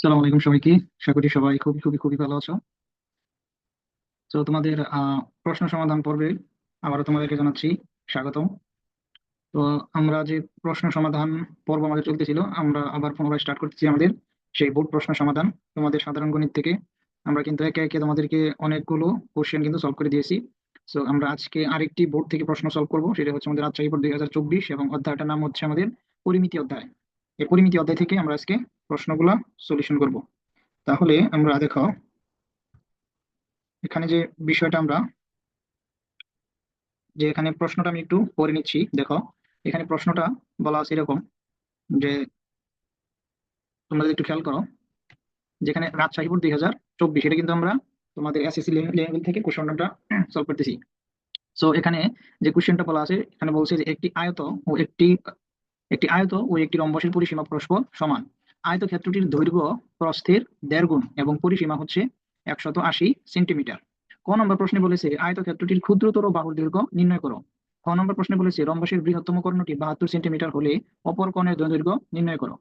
সালাম আলাইকুম সবাইকে। আশা করি সবাই খুবই খুবই খুবই ভালো আছো। তো তোমাদের প্রশ্ন সমাধান পর্বে আবারও তোমাদেরকে জানাচ্ছি স্বাগতম। তো আমরা যে প্রশ্ন সমাধান পর্ব আমাদের চলতেছিল, আমরা আবার পুনরায় স্টার্ট করতেছি আমাদের সেই বোর্ড প্রশ্ন সমাধান। তোমাদের সাধারণ গণিত থেকে আমরা কিন্তু একে একে তোমাদেরকে অনেকগুলো কোশ্চেন কিন্তু সলভ করে দিয়েছি। তো আমরা আজকে আরেকটি বোর্ড থেকে প্রশ্ন সলভ করব, সেটা হচ্ছে আমাদের রাজশাহী বোর্ড 2024, এবং অধ্যায়টার নাম হচ্ছে আমাদের পরিমিতি অধ্যায়। এই পরিমিতি অধ্যায় থেকে আমরা আজকে প্রশ্নগুলা সলিউশন করব। তাহলে আমরা দেখো, এখানে যে বিষয়টা আমরা, যে এখানে প্রশ্নটা আমি একটু পড়ে নিচ্ছি, দেখো। এখানে প্রশ্নটা বলা আছে এরকম যে, তোমরা যদি একটু খেয়াল করো, যেখানে রাজশাহী বোর্ড 2024, এটা কিন্তু আমরা তোমাদের এসএসসি লেভেল থেকে কোশ্চেনটা সলভ করতেছি। সো এখানে যে কোশ্চেনটা বলা আছে, এখানে বলছে যে একটি আয়ত ও একটি একটি আয়ত ও একটি রম্বসের পরিসীমা পরস্পর সমান। আয়তক্ষেত্রটির দৈর্ঘ্য প্রস্থের 1.5 গুণ এবং পরিসীমা হচ্ছে 180 সেন্টিমিটার। ক নম্বর প্রশ্নে বলেছে আয়তক্ষেত্রটির ক্ষুদ্রতর বাহুর দৈর্ঘ্য নির্ণয় করো। খ নম্বর প্রশ্নে বলেছে রম্বসের বৃহত্তম কর্ণটি 72 সেন্টিমিটার হলে অপর কর্ণের দৈর্ঘ্য নির্ণয় করো।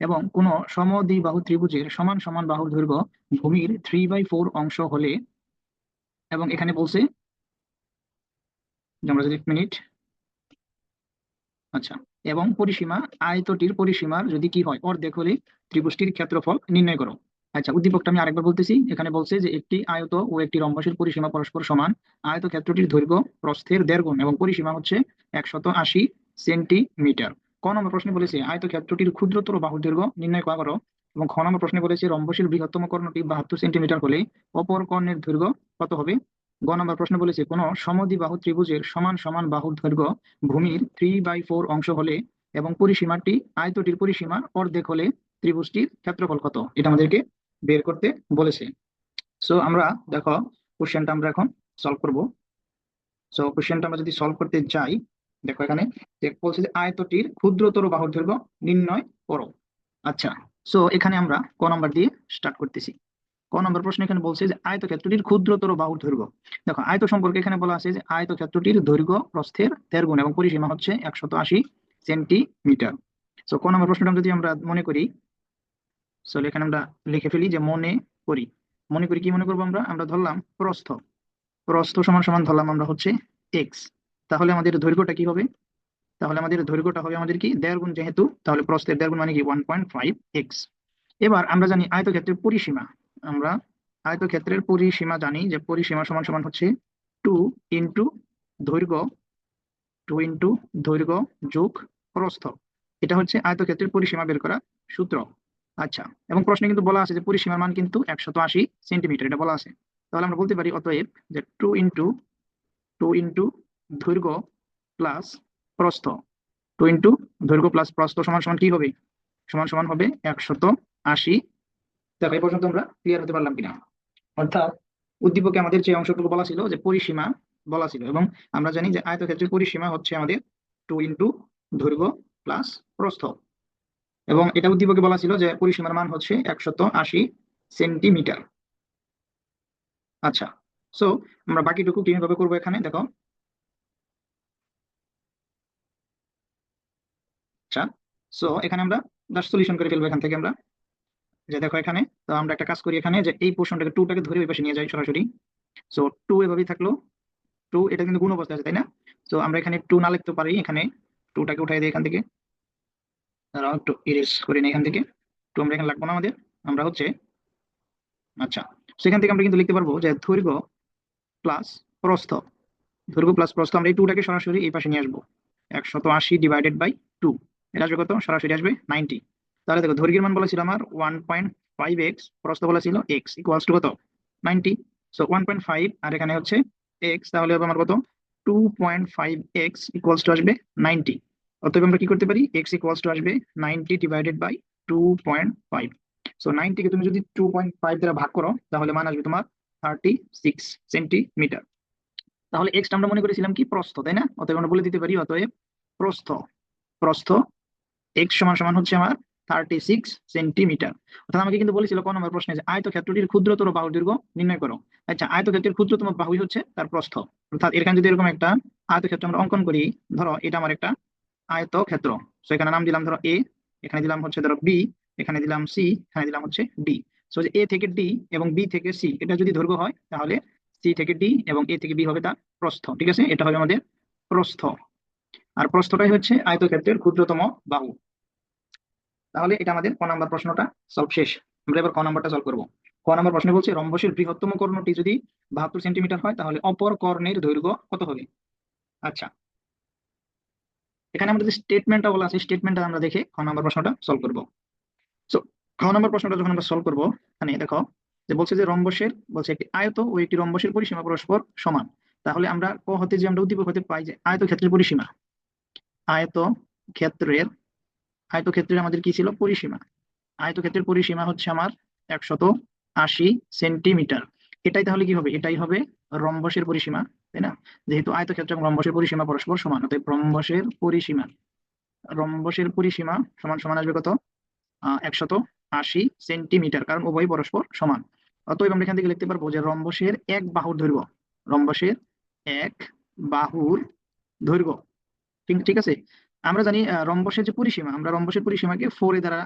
এবং কোন সমদ্বিবাহু ত্রিভুজের সমান সমান বাহুর দৈর্ঘ্য ভূমির 3/4 অংশ হলে, এবং এখানে বলছে যে, আমরা যদি 1 মিনিট, আচ্ছা, এবং পরিসীমা, আয়তটির পরিসীমার যদি কি হয় অর্ধেক হলে ত্রিভুজটির ক্ষেত্রফল নির্ণয় করো। আচ্ছা, উদ্দীপকটা আমি আরেকবার বলতেছি। এখানে বলছে যে একটি আয়ত ও একটি রম্বসের পরিসীমা পরস্পর সমান। আয়তক্ষেত্রটির দৈর্ঘ্য প্রস্থের 1.5 গুণ এবং পরিসীমা হচ্ছে 180 সেন্টিমিটার। ক নম্বর প্রশ্নে বলেছে আয়তক্ষেত্রটির ক্ষুদ্রতর বাহুর দৈর্ঘ্য নির্ণয় করো। এবং খ নম্বর প্রশ্নে বলেছে রম্বসের বৃহত্তম কর্ণটি 72 সেন্টিমিটার হলে অপর কর্ণের দৈর্ঘ্য কত হবে। গ নম্বর প্রশ্ন বলেছে কোন সমদ্বিবাহু ত্রিভুজের সমান সমান বাহুর দৈর্ঘ্য ভূমির 3/4 অংশ হলে এবং পরিসীমাটি আয়তটির পরিসীমার অর্ধেক হলে ত্রিভুজটির ক্ষেত্রফল কত, এটা আমাদেরকে বের করতে বলেছে। সো আমরা দেখো, কোশ্চেনটা আমরা এখন সলভ করব। সো কোশ্চেনটা আমরা যদি সলভ করতে যাই, দেখো এখানে যে বলছে যে আয়তটির ক্ষুদ্রতর বাহুর দৈর্ঘ্য নির্ণয় করো। আচ্ছা, সো এখানে আমরা ক নম্বর দিয়ে স্টার্ট করতেছি। ক নম্বর প্রশ্ন এখানে বলছে যে আয়তক্ষেত্রটির ক্ষুদ্রতর বাহুর দৈর্ঘ্য। দেখো, আয়ত সম্পর্কে এখানে বলা আছে যে আয়তক্ষেত্রটির দৈর্ঘ্য প্রস্থের 1.5 গুণ এবং পরিসীমা হচ্ছে 180 সেন্টিমিটার। তো ক নম্বর প্রশ্নটা যদি আমরা মনে করি, চলো এখানে আমরা লিখে ফেলি যে মনে করি। মনে করি কি মনে করবো আমরা, আমরা ধরলাম প্রস্থ। প্রস্থ সমান সমান ধরলাম আমরা হচ্ছে এক্স। তাহলে আমাদের দৈর্ঘ্যটা কি হবে? তাহলে আমাদের দৈর্ঘ্যটা হবে আমাদের কি 1.5 গুণ, যেহেতু তাহলে প্রস্থের 1.5 গুণ মানে কি 1.5 এক্স। এবার আমরা জানি আয়তক্ষেত্রের পরিসীমা। আমরা আয়তক্ষেত্রের পরিসীমা জানি যে পরিসীমা সমান সমান হচ্ছে 2 ইন্টু দৈর্ঘ্য, 2 ইন্টু দৈর্ঘ্য যোগ প্রস্থ। এটা হচ্ছে আয়তক্ষেত্রের পরিসীমা বের করার সূত্র। আচ্ছা, এবং প্রশ্নে কিন্তু বলা আছে যে পরিসীমার মান কিন্তু 180 সেন্টিমিটার, এটা বলা আছে। তাহলে আমরা বলতে পারি অতএব যে 2 ইন্টু দৈর্ঘ্য প্লাস প্রস্থ, 2 ইন্টু দৈর্ঘ্য প্লাস প্রস্থ সমান সমান কি হবে? সমান সমান হবে 180। দেখো, এই পর্যন্ত আমরা ক্লিয়ার হতে পারলাম কিনা? অর্থাৎ উদ্দীপকে আমাদের যে অংশটুকু বলা ছিল যে পরিসীমা বলা ছিল, এবং আমরা জানি যে আয়তক্ষেত্রের পরিসীমা হচ্ছে আমাদের 2 ইন্টু দৈর্ঘ্য প্লাস প্রস্থ, এবং এটা উদ্দীপকে বলা ছিল যে পরিসীমার মান হচ্ছে 180 সেন্টিমিটার। আচ্ছা, সো আমরা বাকিটুকু কিভাবে করবো এখানে দেখো। আচ্ছা, সো এখানে আমরা জাস্ট সলিউশন করে ফেলবো এখান থেকে আমরা। যে দেখো এখানে, তো আমরা একটা কাজ করি এখানে, যে এই পোর্শনটাকে 2টাকে ধরে ওই পাশে নিয়ে যাই সরাসরি। সো 2 এভাবেই থাকলো। 2 এটা কিন্তু গুণ অবস্থায় আছে, তাই না? তো আমরা এখানে 2 না লিখতে পারি, এখানে 2টাকে উঠাই দিই এখান থেকে। দাঁড়াও, একটু ইরেজ করে নিই এখান থেকে। 2 আমরা এখানে লাগবো না আমাদের। আমরা হচ্ছে, আচ্ছা, সেখান থেকে আমরা কিন্তু লিখতে পারবো যে দৈর্ঘ্য প্লাস প্রস্থ। দৈর্ঘ্য প্লাস প্রস্থ আমরা এই 2টাকে সরাসরি এই পাশে নিয়ে আসবো। 180/2, এটা আসবে কত? সরাসরি আসবে 90। তাহলে দেখো, দৈর্ঘ্যের মান বলা ছিল আমার 1.5 এক্স, প্রস্থ বলা ছিল এক্স, ইকুয়ালস টু কত? 90। সো 1.5 আর এখানে হচ্ছে এক্স, তাহলে হবে আমার কত? 2.5 এক্স ইকুয়ালস টু আসবে 90। অতএব আমরা কি করতে পারি, এক্স ইকুয়ালস টু আসবে 90/2.5। সো 90 কে তুমি যদি 2.5 দ্বারা ভাগ করো, তাহলে মান আসবে তোমার 36 সেন্টিমিটার। তাহলে এক্সটা আমরা মনে করেছিলাম কি প্রস্থ, তাই না? অতএব আমরা বলে দিতে পারি অতএব প্রস্থ, প্রস্থ এক্স সমান সমান হচ্ছে আমার 36 সেন্টিমিটার। অর্থাৎ আমাকে কিন্তু বলেছিল কোন নম্বর প্রশ্নে যে আয়তক্ষেত্রটির ক্ষুদ্রতর বাহুর দৈর্ঘ্য নির্ণয় করো। আচ্ছা, আয়তক্ষেত্রের ক্ষুদ্রতম বাহুই হচ্ছে তার প্রস্থ। অর্থাৎ এখানে যদি এরকম একটা আয়তক্ষেত্র আমরা অঙ্কন করি, ধরো এটা আমার একটা আয়তক্ষেত্র। তো এখানে নাম দিলাম ধরো এ, এখানে দিলাম হচ্ছে ধরো বি, এখানে দিলাম সি, এখানে দিলাম হচ্ছে ডি। সো যে এ থেকে ডি এবং বি থেকে সি এটা যদি দৈর্ঘ্য হয়, তাহলে সি থেকে ডি এবং এ থেকে বি হবে তার প্রস্থ। ঠিক আছে, এটা হবে আমাদের প্রস্থ। আর প্রস্থটাই হচ্ছে আয়তক্ষেত্রের ক্ষুদ্রতম বাহু। তাহলে এটা আমাদের ক নাম্বার প্রশ্নটা সলভ শেষ। আমরা এবার ক নাম্বারটা সলভ করবো। ক নাম্বার প্রশ্ন বলছে রম্বসের বৃহত্তম কর্ণটি যদি 72 সেন্টিমিটার হয়, তাহলে অপর কর্ণের দৈর্ঘ্য কত হবে? আচ্ছা, এখানে আমাদের যে স্টেটমেন্টটা বলা আছে, স্টেটমেন্টটা আমরা দেখে খ নাম্বার প্রশ্নটা সলভ করবো। সো খ নম্বর প্রশ্নটা যখন আমরা সলভ করবো, এখানে দেখো যে বলছে যে রম্বসের, বলছে একটি আয়ত ও একটি রম্বসের পরিসীমা পরস্পর সমান। তাহলে আমরা ক হতে যে আমরা উদ্দীপক হতে পাই যে আয়তক্ষেত্রের পরিসীমা, আয়ত ক্ষেত্রের আয়তক্ষেত্রের আমাদের কি ছিল? পরিসীমা। আয়তক্ষেত্রের পরিসীমা হচ্ছে আমার 180 সেন্টিমিটার। এটাই তাহলে কি হবে? এটাই হবে রম্বসের পরিসীমা, তাই না? যেহেতু আয়তক্ষেত্র এবং রম্বসের পরিসীমা পরস্পর সমান, অতএব রম্বসের পরিসীমা সমান সমান আসবে কত? 180 সেন্টিমিটার, কারণ উভয় পরস্পর সমান। অতএব আমরা এখান থেকে লিখতে পারবো যে রম্বসের এক বাহুর দৈর্ঘ্য, রম্বসের এক বাহুর দৈর্ঘ্য, ঠিক ঠিক আছে। আমরা জানি রম্বসের যে পরিসীমা, আমরা রম্বসের পরিসীমাকে 4 এ দ্বারা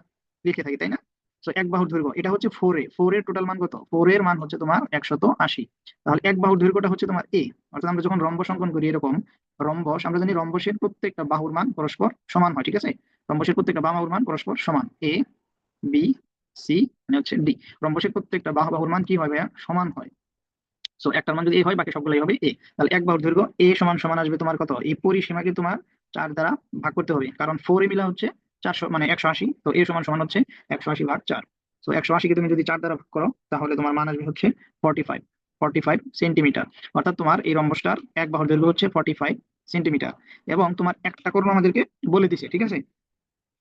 লিখে থাকি, তাই না? তো এক বাহুর দৈর্ঘ্য এটা হচ্ছে 4 এ, 4 এর টোটাল মান কত? 4 এর মান হচ্ছে তোমার 180। তাহলে এক বাহুর দৈর্ঘ্যটা হচ্ছে তোমার এ। অর্থাৎ আমরা যখন রম্বস অঙ্কন করি এরকম রম্বস, আমরা জানি রম্বসের প্রত্যেকটা বাহুর মান পরস্পর সমান হয়, ঠিক আছে। রম্বসের প্রত্যেকটা বাহুর মান পরস্পর সমান, এ বি সি মানে হচ্ছে ডি। রম্বসের প্রত্যেকটা বাহুর মান কি হয় ভাইয়া? সমান হয়। সো একটার মান যদি এ হয়, বাকি সবগুলাই হবে এ। তাহলে এক বাহুর দৈর্ঘ্য এ সমান সমান আসবে তোমার কত? এই পরিসীমাকে তোমার 4 দ্বারা ভাগ করতে হবে, কারণ 4 এ মিলা হচ্ছে 400 মানে 180, তো এ সমান সমান হচ্ছে 180/4। তো 180 কে তুমি যদি 4 দ্বারা ভাগ করো, তাহলে তোমার মান আসবে হচ্ছে 45, 45 সেন্টিমিটার। অর্থাৎ তোমার এই রম্বসটার এক বাহুর দৈর্ঘ্য হচ্ছে 45 সেন্টিমিটার। এবং তোমার একটা কর্ণ আমাদেরকে বলে দিছে, ঠিক আছে,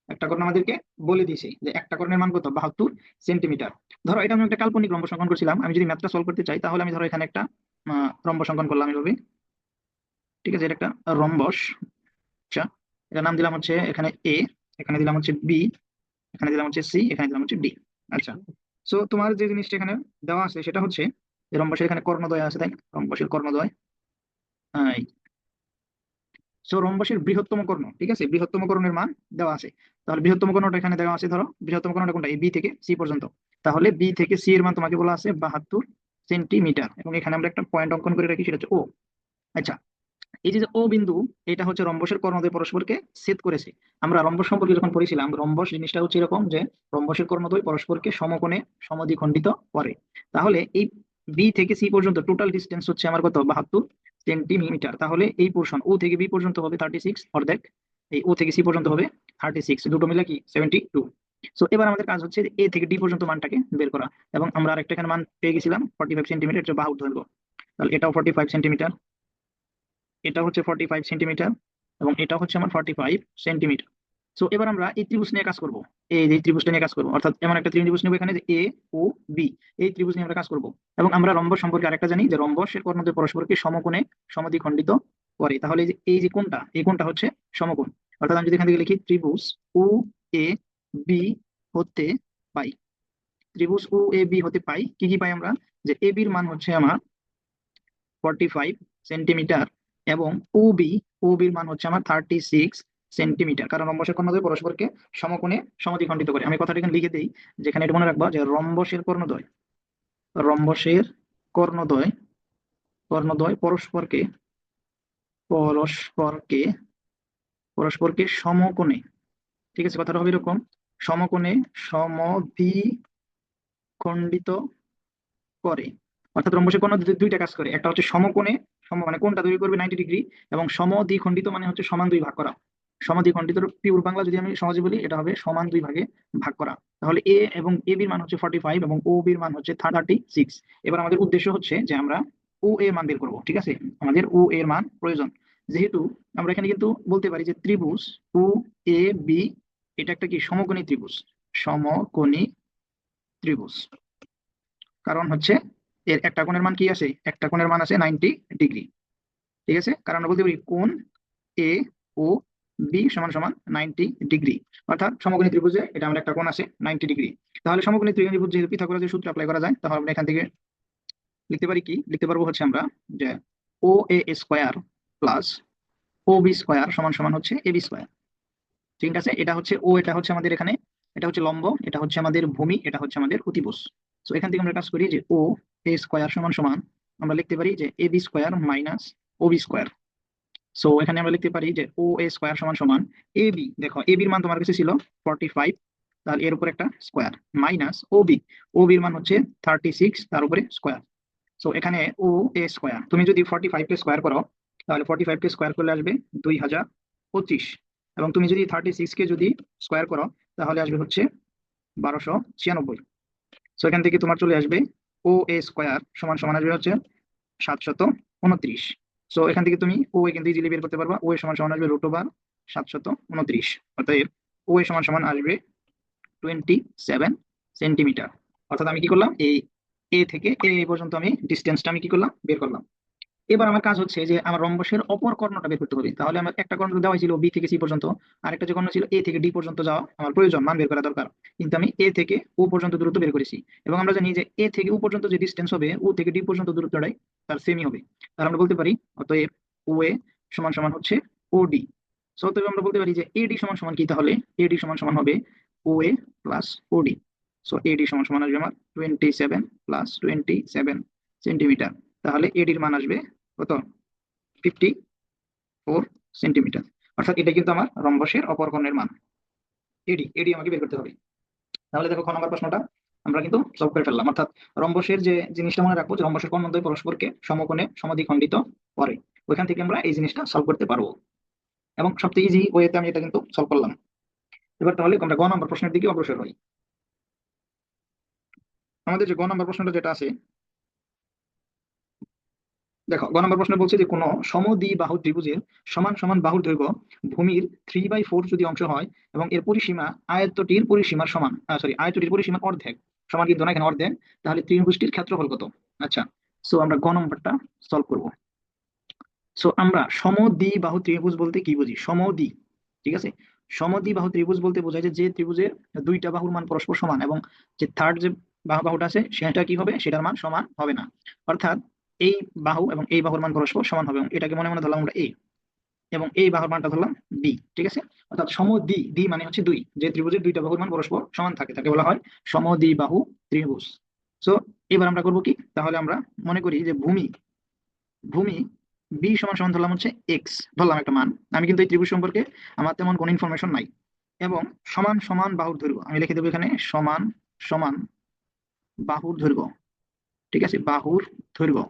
একটা কর্ণ আমাদেরকে বলে দিয়েছে যে একটা কর্ণের মান কত? 72 সেন্টিমিটার। ধরো এটা আমি একটা কাল্পনিক রম্বস অঙ্কন করছিলাম, আমি যদি ম্যাথটা সলভ করতে চাই, তাহলে আমি ধরো এখানে একটা রম্বস অঙ্কন করলাম এভাবে, ঠিক আছে, এটা একটা রম্বস। আচ্ছা, এটার নাম দিলাম হচ্ছে এখানে এ, এখানে দিলাম হচ্ছে বি, এখানে দিলাম হচ্ছে সি, এখানে দিলাম হচ্ছে ডি। আচ্ছা, সো তোমার যে জিনিসটা এখানে দেওয়া আছে সেটা হচ্ছে যে রম্বসের এখানে কর্ণদ্বয় আছে, তাই না? রম্বসের কর্ণদ্বয়, সো রম্বসের বৃহত্তম কর্ণ, ঠিক আছে, বৃহত্তম কর্ণের মান দেওয়া আছে। তাহলে বৃহত্তম কর্ণটা এখানে দেওয়া আছে, ধরো বৃহত্তম কর্ণটা কোনটা? এই বি থেকে সি পর্যন্ত। তাহলে বি থেকে সি এর মান তোমাকে বলা আছে 72 সেন্টিমিটার, এবং এখানে আমরা একটা পয়েন্ট অঙ্কন করে রাখি, সেটা হচ্ছে ও। আচ্ছা, এই যে যে ও বিন্দু, এটা হচ্ছে রম্বসের কর্ণদ্বয় পরস্পরকে ছেদ করেছে। আমরা রম্বস সম্পর্কে যখন পড়েছিলাম, রম্বস জিনিসটা হচ্ছে এরকম যে রম্বসের কর্ণদ্বয় পরস্পরকে সমকোণে সমদ্বিখণ্ডিত করে। তাহলে এই বি থেকে সি পর্যন্ত টোটাল ডিস্টেন্স হচ্ছে আমার কত? 72 সেন্টিমিটার। তাহলে এই পোর্শন ও থেকে বি পর্যন্ত হবে 36 অর্ধেক, এই ও থেকে সি পর্যন্ত হবে 36, দুটো মিলে কি 72। সো এবার আমাদের কাজ হচ্ছে এ থেকে ডি পর্যন্ত মানটাকে বের করা। এবং আমরা আরেকটা এখানে মান পেয়ে গেছিলাম 45 সেন্টিমিটার, যে বাহুর দৈর্ঘ্য। তাহলে এটাও 45 সেন্টিমিটার, এটা হচ্ছে 45 সেন্টিমিটার, এবং এটা হচ্ছে আমার 45 সেন্টিমিটার। সো এবার আমরা এই ত্রিভুজ নিয়ে কাজ করব, এই যে ত্রিভুজটা নিয়ে কাজ করব, অর্থাৎ এমন একটা ত্রিভুজ নেবো এখানে যে এ ও বি, এই ত্রিভুজ নিয়ে আমরা কাজ করব। এবং আমরা রম্বস সম্পর্কে আরেকটা জানি যে রম্বসের কর্ণদ্বয় পরস্পরকে সমকোণে সমদ্বিখণ্ডিত করে। তাহলে এই যে কোণটা, এই কোণটা হচ্ছে সমকোণ। অর্থাৎ আমি যদি এখান থেকে লিখি ত্রিভুজ ও এ বি হতে পাই, ত্রিভুজ ও এ বি হতে পাই কি কি পাই আমরা? যে এ বির মান হচ্ছে আমার 45 সেন্টিমিটার, এবং ওবির মান হচ্ছে আমার 36 সেন্টিমিটার, কারণ রম্বসের কর্ণদ্বয় পরস্পরকে সমকোণে সমদ্বিখণ্ডিত করে। আমি কথাটা এখানে লিখে দিই, যেখানে এটা মনে রাখবা যে রম্বসের কর্ণদ্বয় কর্ণদ্বয় পরস্পরকে পরস্পরকে পরস্পরকে সমকোণে, ঠিক আছে, কথাটা হবে এরকম, সমকোণে সমদ্বিখণ্ডিত করে। অর্থাৎ রম্বসের কোণ দুইটা কাজ করে, একটা হচ্ছে সমকোণে মানে কোণটা তৈরি করবে 90 ডিগ্রি, এবং সমদ্বিখণ্ডিত মানে হচ্ছে সমান দুই ভাগ করা। সমদ্বিখণ্ডিত পিওর বাংলা যদি আমি সহজে বলি, এটা হবে সমান দুই ভাগে ভাগ করা। তাহলে এ এবং এ বির মান হচ্ছে 45 এবং ও বির মান হচ্ছে 36। এবার আমাদের উদ্দেশ্য হচ্ছে যে আমরা ও এর মান বের করবো, ঠিক আছে, আমাদের ও এর মান প্রয়োজন। যেহেতু আমরা এখানে কিন্তু বলতে পারি যে ত্রিভুজ ও এ বি এটা একটা কি সমকোণী ত্রিভুজ, সমকোণী ত্রিভুজ, কারণ হচ্ছে এর একটা কোণের মান কি আছে? একটা কোণের মান আছে 90 ডিগ্রি, ঠিক আছে। কারণ আমরা বলতে পারি কোণ এ ও বি সমান সমান 90 ডিগ্রি, অর্থাৎ সমকোণী ত্রিভুজে এটা আমরা একটা কোণ আছে 90 ডিগ্রি। তাহলে সমকোণী ত্রিভুজ যেহেতু পিথাগোরাসের সূত্র অ্যাপ্লাই করা যায়, তাহলে আমরা এখান থেকে লিখতে পারি, কি লিখতে পারবো হচ্ছে আমরা যে ও এ স্কোয়ার প্লাস ও বি স্কোয়ার সমান সমান হচ্ছে এ বি স্কোয়ার, ঠিক আছে। এটা হচ্ছে ও, এটা হচ্ছে আমাদের এখানে, এটা এটা হচ্ছে লম্ব, এটা হচ্ছে আমাদের ভূমি, এটা হচ্ছে আমাদের অতিভুজ। তো এখান থেকে আমরা কাজ করি যে ও এ স্কোয়ার সমান সমান আমরা লিখতে পারি যে A B square minus O B square. So এখানে আমরা লিখতে পারি যে ও এ স্কোয়ার সমান সমান এ বি, দেখো এ বির মান তোমার কাছে ছিল 45, তাহলে এর উপর একটা স্কোয়ার, মাইনাস ও বি, ও বির মান হচ্ছে 36 তার উপরে স্কোয়ার। সো এখানে ও এ স্কোয়ার তুমি যদি 45 কে স্কোয়ার করো তাহলে 45 কে স্কোয়ার করলে আসবে 2025, এবং তুমি যদি 36 কে যদি স্কোয়ার করো তাহলে আসবে হচ্ছে 1296। সো এখান থেকে তোমার চলে আসবে ও এ স্কোয়ার সমান সমান আসবে হচ্ছে 729। সো এখান থেকে তুমি ও এ কিন্তু ইজিলি বের করতে পারবা, ও এ সমান সমান আসবে √729, অতএব ও এ সমান সমান আসবে 27 সেন্টিমিটার। অর্থাৎ আমি কি করলাম, এই এ থেকে এ পর্যন্ত আমি ডিস্টেন্সটা আমি কি করলাম, বের করলাম। এবার আমার কাজ হচ্ছে যে আমার রম্বসের অপর কর্ণটা বের করতে হবে। তাহলে আমার একটা কর্ণ দেওয়া ছিল বি থেকে সি পর্যন্ত, আরেকটা যে কর্ণ ছিল এ থেকে ডি পর্যন্ত যাওয়া আমার প্রয়োজন, মান বের করা দরকার, কিন্তু আমি এ থেকে ও পর্যন্ত দূরত্ব বের করেছি। এবং আমরা জানি যে এ থেকে ও পর্যন্ত যে ডিস্টেন্স হবে ও থেকে ডি পর্যন্ত দূরত্বটাই তার সেমই হবে। তাহলে আমরা বলতে পারি অতএব ও এ সমান সমান হচ্ছে ও ডি। সো অতএব আমরা বলতে পারি যে এডি সমান সমান কি, তাহলে এডি সমান সমান হবে ও এ প্লাস ও ডি। সো এডি সমান সমান আসবে আমার 27 প্লাস 27 সেন্টিমিটার। তাহলে এডির মান আসবে কত, 54 সেন্টিমিটার। অর্থাৎ এটা কিন্তু আমার রম্বসের অপর কোণের মান, এডি এডি আমাকে বের করতে হবে। তাহলে দেখো খ নম্বর প্রশ্নটা আমরা কিন্তু সলভ করে ফেললাম। অর্থাৎ রম্বসের যে জিনিসটা মনে রাখবো যে রম্বসের কোণদ্বয় পরস্পরকে সমকোণে সমদ্বিখণ্ডিত করে, ওইখান থেকে আমরা এই জিনিসটা সলভ করতে পারবো, এবং সবচেয়ে ইজি ওয়েতে আমি এটা কিন্তু সলভ করলাম। এবার তাহলে আমরা গ নম্বর প্রশ্নের দিকে অগ্রসর হই। আমাদের যে গ নম্বর প্রশ্নটা যেটা আছে, দেখো গ নম্বর প্রশ্ন বলছে যে কোনো সমদ্বিবাহু ত্রিভুজের সমান সমান বাহুর দৈর্ঘ্য ভূমির 3/4 যদি অংশ হয় এবং এর পরিসীমা আয়তটির পরিসীমার সমান, সরি আয়তটির পরিসীমার অর্ধেক সমান, কিন্তু না এখানে অর্ধেক, তাহলে ত্রিভুজটির ক্ষেত্রফল কত? আচ্ছা, সো আমরা গ নম্বরটা সলভ করব। সো আমরা সমদ্বিবাহু ত্রিভুজ বলতে কি বুঝি, সমদ্বি, ঠিক আছে, সমদ্বিবাহু ত্রিভুজ বলতে বোঝায় যে যে ত্রিভুজের দুইটা বাহুর মান পরস্পর সমান এবং যে থার্ড যে বাহুটা আছে সেটা কি হবে, সেটার মান সমান হবে না। অর্থাৎ এই বাহু এবং এই বাহুর মান পরস্পর সমান হবে, এবং এটাকে মনে মনে ধরলাম আমরা এ, এবং এই বাহুর মানটা ধরলাম বি, ঠিক আছে। অর্থাৎ সমদ্বি, দ্বি মানে হচ্ছে দুই, যে ত্রিভুজের দুইটা বাহুর মান পরস্পর সমান থাকে তাকে বলা হয় সমদ্বিবাহু ত্রিভুজ। সো এবার আমরা করবো কি, তাহলে আমরা মনে করি যে ভূমি ভূমি বি সমান সমান ধরলাম হচ্ছে এক্স, ধরলাম একটা মান। আমি কিন্তু এই ত্রিভুজ সম্পর্কে আমার তেমন কোনো ইনফরমেশন নাই। এবং সমান সমান বাহুর দৈর্ঘ্য আমি লিখে দেবো এখানে সমান সমান বাহুর দৈর্ঘ্য, ঠিক আছে, বাহুর দৈর্ঘ্য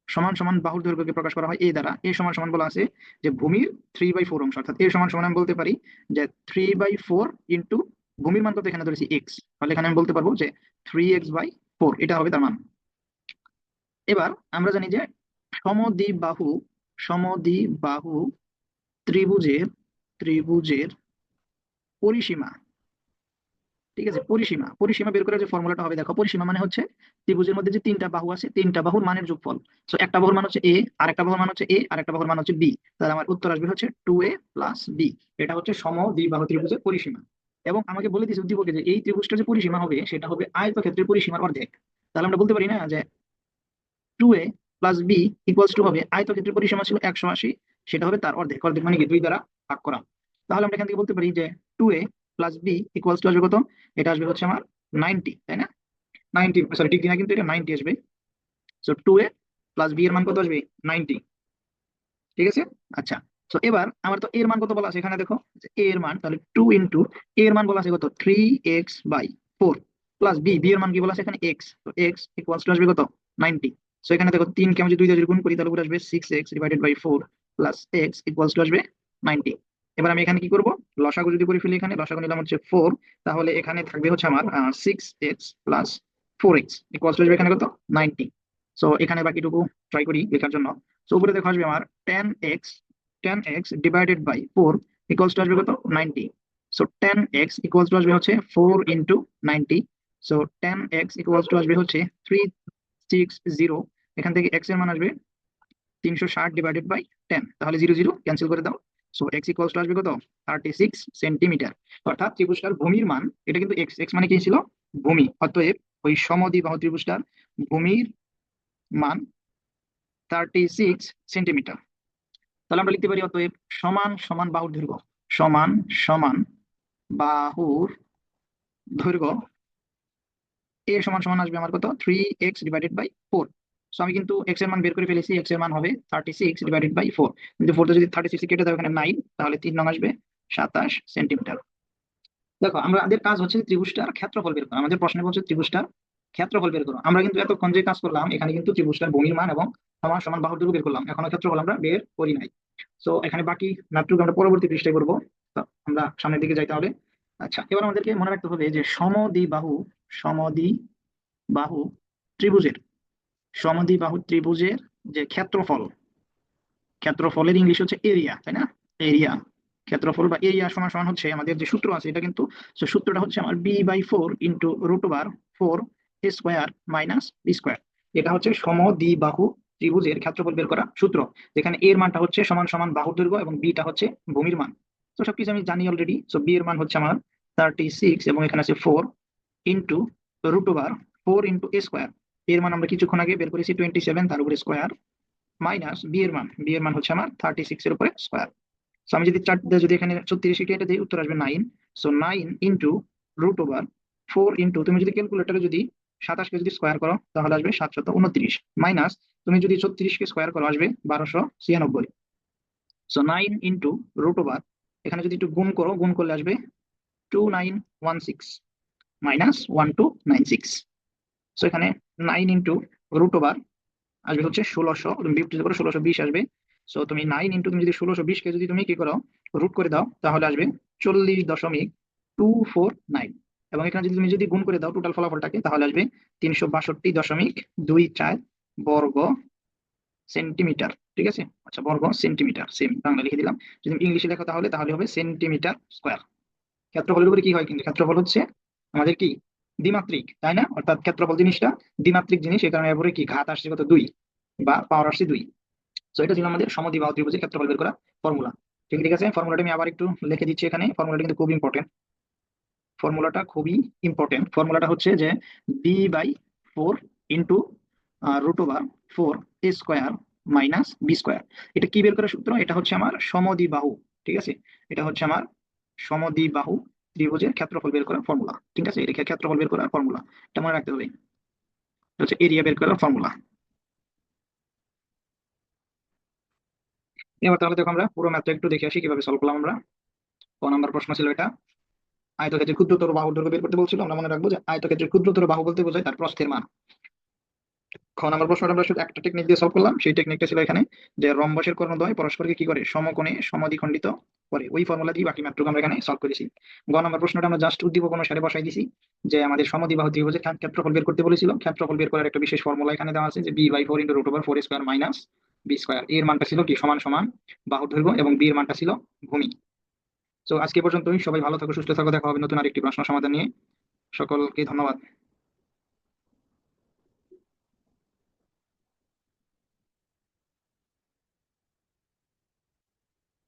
সমান সমান বাহুর দৈর্ঘ্যকে প্রকাশ করা হয় এ দ্বারা। এ সমান সমান বলা আছে যে ভূমির 3/4 অংশ, অর্থাৎ এ সমান সমান আমি বলতে পারি যে 3/4 ইন্টু ভূমির মান কত এখানে ধরেছি এক্স, তাহলে এখানে আমি বলতে পারবো যে 3x/4 এটা হবে তার মান। এবার আমরা জানি যে সমদ্বিবাহু সমদ্বিবাহু ত্রিভুজের ত্রিভুজের পরিসীমা, ঠিক আছে, পরিসীমা পরিসীমা বের করার যে ফর্মুলাটা হবে, দেখো পরিসীমা মানে হচ্ছে ত্রিভুজের মধ্যে যে তিনটা বাহু আছে তিনটা বাহুর মানের যোগফল। সো একটা বাহুর মান হচ্ছে এ, আর একটা বাহুর মান হচ্ছে এ, আর একটা বাহুর মান হচ্ছে বি, তাহলে আমার উত্তর আসবে হচ্ছে 2a প্লাস বি। এটা হচ্ছে সমদ্বিবাহু ত্রিভুজের পরিসীমা। এবং আমাকে বলে দিয়েছে উদ্দীপকে যে এই ত্রিভুজটা যে পরিসীমা হবে সেটা হবে আয়তক্ষেত্রের পরিসীমার অর্ধেক। তাহলে আমরা বলতে পারি না যে 2a plus B equals to হবে আয়তক্ষেত্রের পরিসীমা ছিল 180, সেটা হবে তার অর্ধেক, অর্ধেক মানে কি দুই দ্বারা ভাগ করা। তাহলে আমরা এখান থেকে বলতে পারি যে 2a plus B equals to আসবে কত, এটা আসবে হচ্ছে আমার 90, তাই না? 90, সরি ডিগ্রি না, কিন্তু এটা 90 আসবে। সো 2a প্লাস বি এর মান কত আসবে, 90, ঠিক আছে। আচ্ছা, তো এবার আমার তো এর মান কত বলা আছে এখানে, দেখো যে a এর মান তাহলে 2 ইন্টু এর মান বলা আছে কত 3x/4 প্লাস বি, বি এর মান কি বলা আছে এখানে এক্স, তো এক্স ইকুয়ালস টু আসবে কত 90। সো এখানে দেখো 3 কে আমি যদি 2 দিয়ে গুণ করি তাহলে উপরে আসবে 6x/4 plus x equals to আসবে 90। এবার আমি এখানে কি করব, লসাগু যদি করে ফেলি, এখানে লসাগু নিলাম হচ্ছে 4, তাহলে এখানে থাকবে হচ্ছে আমার 6x plus 4x equals to আসবে এখানে কত 90। সো এখানে বাকিটুকু ট্রাই করি লেখার জন্য। সো উপরে দেখো আসবে আমার 10x divided by 4 equals to আসবে কত 90। সো 10x ইকুয়ালস টু আসবে হচ্ছে 4 into 90। So 10x equals to আসবে হচ্ছে 360, এখান থেকে x এর মান আসবে 360 ডিভাইডেড বাই 10, তাহলে 0 0 ক্যান্সেল করে দাও। সো x ইকুয়ালস টু আসবে কত 36 সেন্টিমিটার। অর্থাৎ ত্রিভুজটার ভূমির মান, এটা কিন্তু x, x মানে কি ছিল ভূমি, অতএব ওই সমদ্বিবাহু ত্রিভুজটার ভূমির মান 36 সেন্টিমিটার। তাহলে আমরা লিখতে পারি অতএব সমান সমান বাহুর দৈর্ঘ্য, সমান সমান বাহুর দৈর্ঘ্য এ সমান সমান আসবে আমার কত, 3x/4। সো আমি কিন্তু এক্স এর মান বের করে ফেলেছি, এক্স এর মান হবে 36/4। কিন্তু 4 যদি 36 কেটে দাও এখানে 9, তাহলে 3 নং আসবে 27 সেন্টিমিটার। দেখো আমাদের কাজ হচ্ছে ত্রিভুজটার ক্ষেত্রফল বের করা, আমাদের প্রশ্নে বলছে ত্রিভুজটার ক্ষেত্রফল বের করো। আমরা কিন্তু এতক্ষণ যে কাজ করলাম এখানে কিন্তু ত্রিভুজটার ভূমির মান এবং সমান সমান বাহুর দৈর্ঘ্য বের করলাম, এখনো ক্ষেত্রফল আমরা বের করি নাই। তো এখানে বাকি ম্যাথটুকু আমরা পরবর্তী পৃষ্ঠায় করবো। তো আমরা সামনের দিকে যাইতে হবে। আচ্ছা, এবার আমাদেরকে মনে রাখতে হবে যে সমদ্বিবাহু ত্রিভুজের সমদ্বিবাহু ত্রিভুজের যে ক্ষেত্রফল, ক্ষেত্রফলের ইংলিশ হচ্ছে এরিয়া, তাই না? এরিয়া, ক্ষেত্রফল বা এরিয়া সমান সমান হচ্ছে আমাদের যে সূত্র আছে এটা কিন্তু, so সূত্রটা হচ্ছে আমার b/4 into √4 square minus B square. এটা হচ্ছে সমদ্বিবাহু ত্রিভুজের ক্ষেত্রফল বের করা সূত্র, যেখানে এর মানটা হচ্ছে সমান সমান বাহুর দৈর্ঘ্য এবং বিটা হচ্ছে ভূমির মান। তো সবকিছু আমি জানি অলরেডি। সো বি এর মান হচ্ছে আমার 36 এবং এখানে আছে 4 ইন্টু √4 ইন্টু এ স্কোয়ার। এর মান আমরা কিছুক্ষণ আগে বের করেছি 27, তার উপরে স্কোয়ার মাইনাস বি এর মান হচ্ছে আমার 36 এর উপরে স্কোয়ার। সো আমি যদি 4 দিয়ে যদি এখানে 36 কেটে দিই উত্তর আসবে 9। সো 9 ইন্টু √4 ইন্টু, তুমি যদি ক্যালকুলেটরে যদি 27 কে যদি স্কোয়ার করো তাহলে আসবে 729, মাইনাস তুমি যদি 36 কে স্কোয়ার করো আসবে 1296। সো 9 ইন্টু √, এখানে যদি একটু গুণ করো, গুণ করলে আসবে 2916 মাইনাস 1296। সো এখানে 9 ইন্টু √, আসবে হচ্ছে 1600, তুমি বিয়োগ করো 1620 আসবে। সো তুমি 9 ইন্টু, তুমি যদি 1620 কে যদি তুমি কি করো রুট করে দাও তাহলে আসবে 40.249। এবং এখানে যদি তুমি যদি গুণ করে দাও টোটাল ফলাফলটাকে তাহলে আসবে 362.24 বর্গ সেন্টিমিটার। ঠিক আছে, আচ্ছা বর্গ সেন্টিমিটার, সেম বাংলা লিখে দিলাম। যদি ইংলিশে লেখো তাহলে তাহলে হবে সেন্টিমিটার স্কোয়ার। ক্ষেত্রফলের উপরে কি হয়, কিন্তু ক্ষেত্রফল হচ্ছে আমাদের কি দ্বিমাত্রিক, তাই না? অর্থাৎ ক্ষেত্রফল জিনিসটা দ্বিমাত্রিক জিনিস, এই কারণে এর উপরে কি ঘাত আসছে কত, 2 বা পাওয়ার আসছে 2। তো এটা ছিল আমাদের সমদ্বিবাহু ত্রিভুজের ক্ষেত্রফল বের করা ফর্মুলা। ঠিক ঠিক আছে, ফর্মুলাটা আমি আবার একটু লিখে দিচ্ছি এখানে। ফর্মুলাটা কিন্তু খুব ইম্পর্টেন্ট, ফর্মুলাটা হচ্ছে যে b/4 ইন্টু √4 এ স্কোয়ার মাইনাস বি স্কোয়ার। এটা কি বের করার সূত্র? এটা হচ্ছে আমার সমদ্বিবাহু, ঠিক আছে, এটা হচ্ছে আমার সমদ্বিবাহু ত্রিভুজের ক্ষেত্রফল বের করার ফর্মুলা। ঠিক আছে, এটা ক্ষেত্রফল বের করার ফর্মুলা, এটা মনে রাখতে হবে। এটা হচ্ছে এরিয়া বের করার ফর্মুলা। এবার তাহলে দেখো আমরা পুরো ম্যাথটা একটু দেখে আসি কিভাবে সলভ করলাম আমরা। ক নাম্বার প্রশ্ন ছিল এটা, আয়তক্ষেত্রের ক্ষুদ্রতর বাহুর দৈর্ঘ্য বের করতে বলছিল। আমরা মনে রাখবো যে আয়তক্ষেত্রের ক্ষুদ্রতর বাহু বলতে বোঝায় তার প্রস্থের মান। খ নাম্বার প্রশ্নটা আমরা শুধু একটা টেকনিক দিয়ে সলভ করলাম, সেই টেকনিকটা ছিল এখানে যে রম্বসের কর্ণদ্বয় পরস্পরকে কি করে, সমকোণে সমদ্বিখণ্ডিত করে। ওই ফর্মুলা দিয়ে বাকি ম্যাথটুকু আমরা এখানে সলভ করেছি। গ নাম্বার প্রশ্নটা আমরা জাস্ট উদ্দীপক অনুসারে বসাই দিছি যে আমাদের সমদ্বিবাহু ত্রিভুজের ক্ষেত্রফল বের করতে বলেছিল। ক্ষেত্রফল বের করার একটা বিশেষ ফর্মুলা এখানে দেওয়া আছে যে b/4 into √4 square minus B square. এর মানটা ছিল কি সমান সমান বাহুর দৈর্ঘ্য এবং বি এর মানটা ছিল ভূমি। তো আজকে পর্যন্তই, সবাই ভালো থাকো, সুস্থ থাকো, দেখা হবে নতুন আরেকটি প্রশ্ন সমাধান নিয়ে। সকলকে ধন্যবাদ।